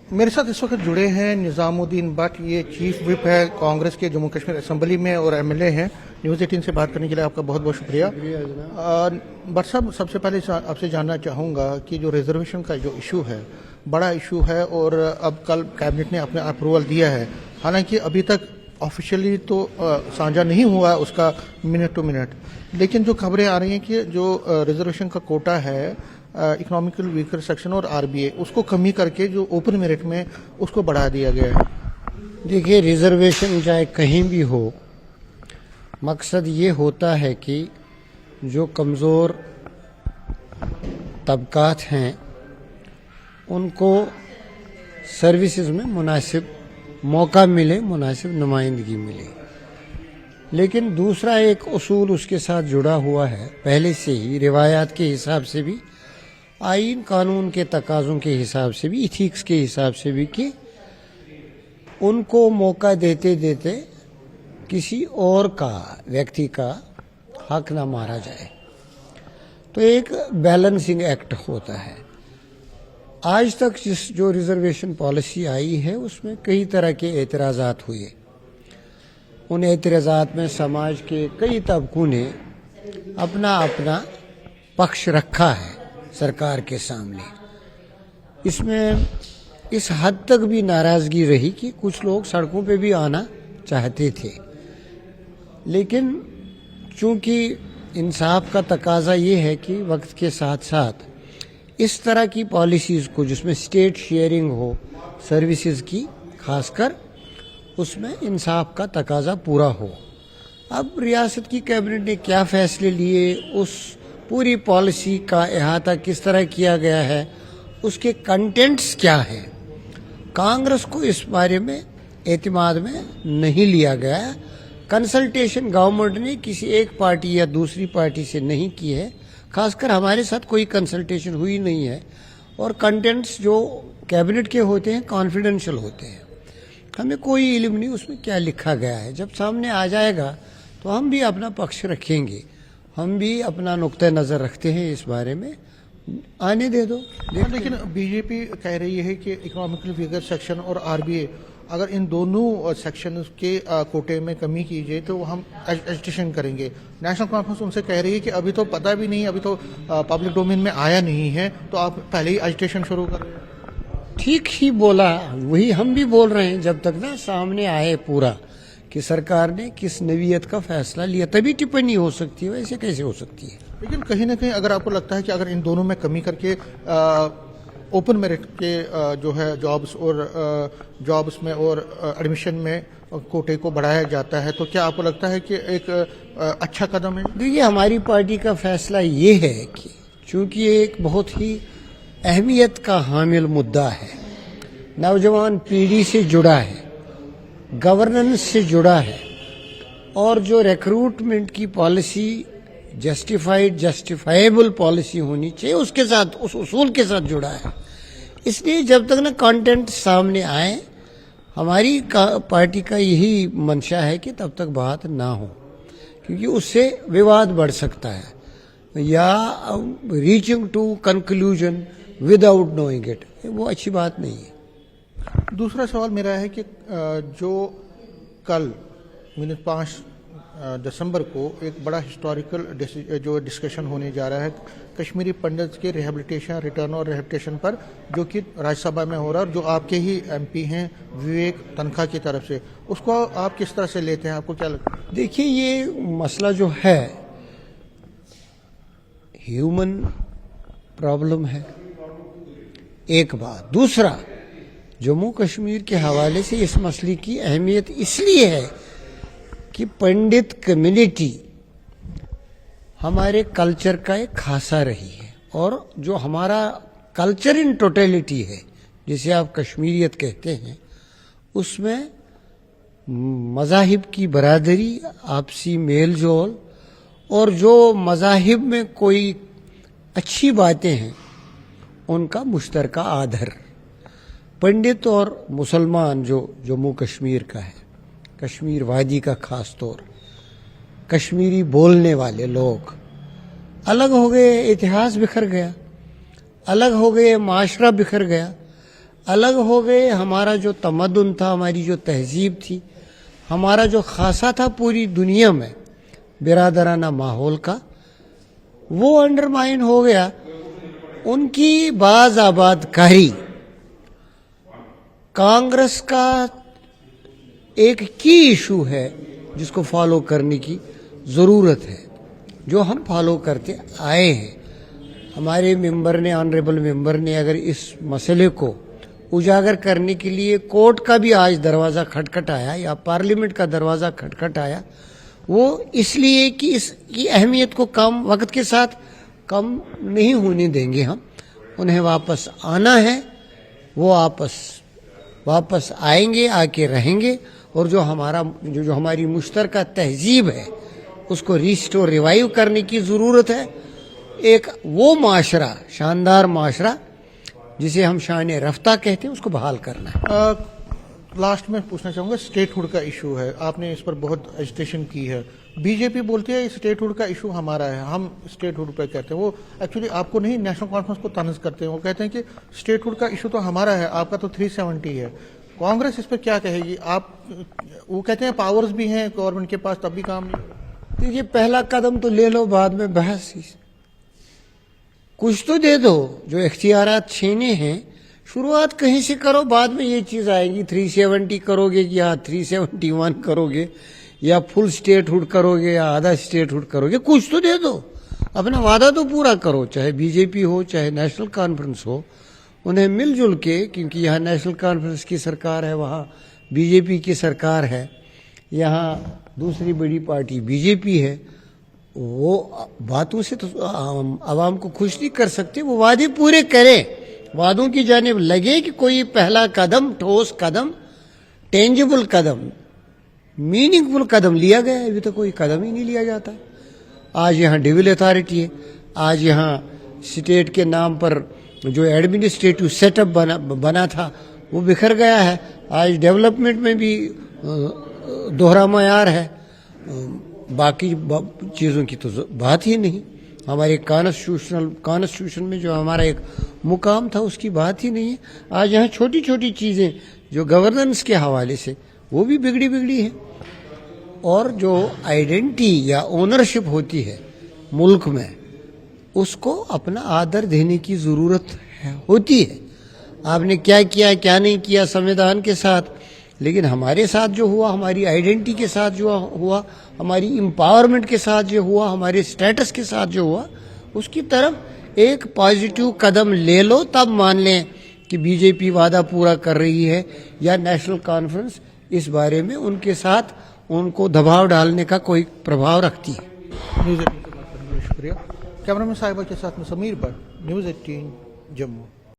मेरे साथ इस वक्त जुड़े हैं निज़ामुद्दीन भट्ट, ये चीफ व्हिप है कांग्रेस के जम्मू कश्मीर असेंबली में और एमएलए हैं। न्यूज़ 18 से बात करने के लिए आपका बहुत बहुत शुक्रिया। भट्ट साहब, सबसे पहले आपसे जानना चाहूँगा कि जो रिजर्वेशन का जो इशू है, बड़ा इशू है और अब कल कैबिनेट ने अपने अप्रूवल दिया है। हालांकि अभी तक ऑफिशियली तो साझा नहीं हुआ उसका मिनट टू मिनट, लेकिन जो खबरें आ रही हैं कि जो रिजर्वेशन का कोटा है इकोनॉमिकल वीकर सेक्शन और आरबीए, उसको कमी करके जो ओपन मेरिट में उसको बढ़ा दिया गया है। देखिए, रिजर्वेशन चाहे कहीं भी हो, मकसद ये होता है कि जो कमज़ोर तबकात हैं उनको सर्विसेज में मुनासिब मौका मिले, मुनासिब नुमाइंदगी मिले। लेकिन दूसरा एक उसूल उसके साथ जुड़ा हुआ है पहले से ही, रिवायात के हिसाब से भी, आइन कानून के तकाज़ों के हिसाब से भी, इथिक्स के हिसाब से भी, कि उनको मौका देते देते किसी और का, व्यक्ति का हक ना मारा जाए। तो एक बैलेंसिंग एक्ट होता है। आज तक जो रिजर्वेशन पॉलिसी आई है उसमें कई तरह के एतराज़ात हुए। उन एतराज़ात में समाज के कई तबकों ने अपना अपना पक्ष रखा है सरकार के सामने। इसमें इस हद तक भी नाराज़गी रही कि कुछ लोग सड़कों पे भी आना चाहते थे। लेकिन चूंकि इंसाफ का तकाजा ये है कि वक्त के साथ साथ इस तरह की पॉलिसीज़ को, जिसमें स्टेट शेयरिंग हो सर्विसेज की, खासकर उसमें इंसाफ का तकाजा पूरा हो। अब रियासत की कैबिनेट ने क्या फैसले लिए, उस पूरी पॉलिसी का अहाता किस तरह किया गया है, उसके कंटेंट्स क्या है, कांग्रेस को इस बारे में एतमाद में नहीं लिया गया। कंसल्टेशन गवर्नमेंट ने किसी एक पार्टी या दूसरी पार्टी से नहीं की है, खासकर हमारे साथ कोई कंसल्टेशन हुई नहीं है। और कंटेंट्स जो कैबिनेट के होते हैं कॉन्फिडेंशियल होते हैं, हमें कोई इल्म नहीं उसमें क्या लिखा गया है। जब सामने आ जाएगा तो हम भी अपना पक्ष रखेंगे, हम भी अपना नुक्ता नज़र रखते हैं इस बारे में, आने दे दो। लेकिन बीजेपी कह रही है कि इकोनॉमिकल वीकर सेक्शन और आरबीए, अगर इन दोनों सेक्शन के कोटे में कमी की जाए तो हम एजिटेशन करेंगे। नेशनल कॉन्फ्रेंस उनसे कह रही है कि अभी तो पता भी नहीं, अभी तो पब्लिक डोमेन में आया नहीं है, तो आप पहले ही एजिटेशन शुरू कर। ठीक ही बोला, वही हम भी बोल रहे हैं। जब तक ना सामने आए पूरा कि सरकार ने किस नवीयत का फैसला लिया, तभी टिप्पणी हो सकती है, वैसे कैसे हो सकती है। लेकिन कहीं ना कहीं अगर आपको लगता है कि अगर इन दोनों में कमी करके ओपन मेरिट के जो है जॉब्स में और एडमिशन में कोटे को बढ़ाया जाता है, तो क्या आपको लगता है कि एक अच्छा कदम है? देखिए, हमारी पार्टी का फैसला ये है कि चूंकि ये एक बहुत ही अहमियत का हामिल मुद्दा है, नौजवान पीढ़ी से जुड़ा है, गवर्नेंस से जुड़ा है, और जो रिक्रूटमेंट की पॉलिसी जस्टिफाइड जस्टिफाइबल पॉलिसी होनी चाहिए, उसके साथ, उस उसूल के साथ जुड़ा है। इसलिए जब तक ना कंटेंट सामने आए, हमारी पार्टी का यही मंशा है कि तब तक बात ना हो, क्योंकि उससे विवाद बढ़ सकता है या reaching to conclusion without knowing it, वो अच्छी बात नहीं है। दूसरा सवाल मेरा है कि जो कल 5 दिसंबर को एक बड़ा हिस्टोरिकल जो डिस्कशन होने जा रहा है कश्मीरी पंडित के रिहेबिलिटेशन, रिटर्न और रिहेबिलिटेशन पर, जो कि राज्यसभा में हो रहा है और जो आपके ही एमपी हैं विवेक तनखा की तरफ से, उसको आप किस तरह से लेते हैं, आपको क्या लगता है? देखिए, ये मसला जो है ह्यूमन प्रॉब्लम है, एक बात। दूसरा, जम्मू कश्मीर के हवाले से इस मसले की अहमियत इसलिए है कि पंडित कम्युनिटी हमारे कल्चर का एक खासा रही है, और जो हमारा कल्चर इन टोटलिटी है, जिसे आप कश्मीरियत कहते हैं, उसमें मज़ाहिब की बरादरी, आपसी मेल जोल, और जो मज़ाहिब में कोई अच्छी बातें हैं उनका मुश्तरका आदर। पंडित और मुसलमान जो जम्मू कश्मीर का है, कश्मीर वादी का खास तौर, कश्मीरी बोलने वाले लोग अलग हो गए, इतिहास बिखर गया, अलग हो गए, माशरा बिखर गया, अलग हो गए। हमारा जो तमद्दुन था, हमारी जो तहजीब थी, हमारा जो खासा था पूरी दुनिया में बिरादराना माहौल का, वो अंडरमाइन हो गया। उनकी बाज आबादकारी कांग्रेस का एक की इशू है जिसको फॉलो करने की ज़रूरत है, जो हम फॉलो करते आए हैं। हमारे मेंबर ने, ऑनरेबल मेंबर ने अगर इस मसले को उजागर करने के लिए कोर्ट का भी आज दरवाज़ा खटखटाया या पार्लियामेंट का दरवाज़ा खटखटाया, वो इसलिए कि इसकी अहमियत को कम वक्त के साथ कम नहीं होने देंगे हम। उन्हें वापस आना है, वो वापस आएंगे, आके रहेंगे, और जो हमारी मुश्तरका तहजीब है उसको रिस्टोर रिवाइव करने की ज़रूरत है। एक वो माशरा, शानदार माशरा जिसे हम शान रफ्ता कहते हैं, उसको बहाल करना है। लास्ट में पूछना चाहूंगा, स्टेटहुड का इशू है, आपने इस पर बहुत एजिटेशन की है। बीजेपी बोलती है स्टेटहुड का इशू हमारा है, हम स्टेटहुड पे कहते हैं। वो एक्चुअली आपको नहीं, नेशनल कॉन्फ्रेंस को तनज़ करते हैं। वो कहते हैं कि स्टेटहुड का इशू तो हमारा है, आपका तो 370 है। कांग्रेस इस पर क्या कहेगी? वो कहते हैं पावर्स भी हैं गवर्नमेंट के पास, तब भी काम नहीं। देखिए, पहला कदम तो ले लो, बाद में बहस। कुछ तो दे दो, जो इख्तियारात छीने हैं शुरुआत कहीं से करो, बाद में ये चीज़ आएगी। 370 करोगे या 371 करोगे, या फुल स्टेटहुड करोगे या आधा स्टेटहुड करोगे, कुछ तो दे दो। अपना वादा तो पूरा करो, चाहे बीजेपी हो चाहे नेशनल कॉन्फ्रेंस हो। उन्हें मिलजुल के, क्योंकि यहाँ नेशनल कॉन्फ्रेंस की सरकार है, वहाँ बीजेपी की सरकार है, यहाँ दूसरी बड़ी पार्टी बीजेपी है, वो बातों से तो आवाम को खुश नहीं कर सकते। वो वादे पूरे करें, वादों की जानिब लगे कि कोई पहला कदम, ठोस कदम, टेंजिबल कदम, मीनिंगफुल कदम लिया गया है। अभी तो कोई कदम ही नहीं लिया जाता। आज यहाँ डिविल अथॉरिटी है, आज यहाँ स्टेट के नाम पर जो एडमिनिस्ट्रेटिव सेटअप बना था वो बिखर गया है। आज डेवलपमेंट में भी दोहरा मयार है, बाकी चीज़ों की तो बात ही नहीं। हमारे कॉन्स्टिट्यूशन में जो हमारा एक मुकाम था उसकी बात ही नहीं है। आज यहाँ छोटी छोटी चीज़ें जो गवर्नेंस के हवाले से वो भी बिगड़ी है। और जो आइडेंटिटी या ओनरशिप होती है मुल्क में, उसको अपना आदर देने की ज़रूरत होती है। आपने क्या किया क्या नहीं किया संविधान के साथ, लेकिन हमारे साथ जो हुआ, हमारी आइडेंटिटी के साथ जो हुआ, हमारी एम्पावरमेंट के साथ जो हुआ, हमारे स्टेटस के साथ जो हुआ, उसकी तरफ एक पॉजिटिव कदम ले लो, तब मान लें कि बीजेपी वादा पूरा कर रही है या नेशनल कॉन्फ्रेंस इस बारे में उनके साथ उनको दबाव डालने का कोई प्रभाव रखती है। न्यूज़ 18 से बात करने के लिए शुक्रिया। कैमरामैन साहिबा के साथ में समीर भट्ट, न्यूज़ 18 जम्मू।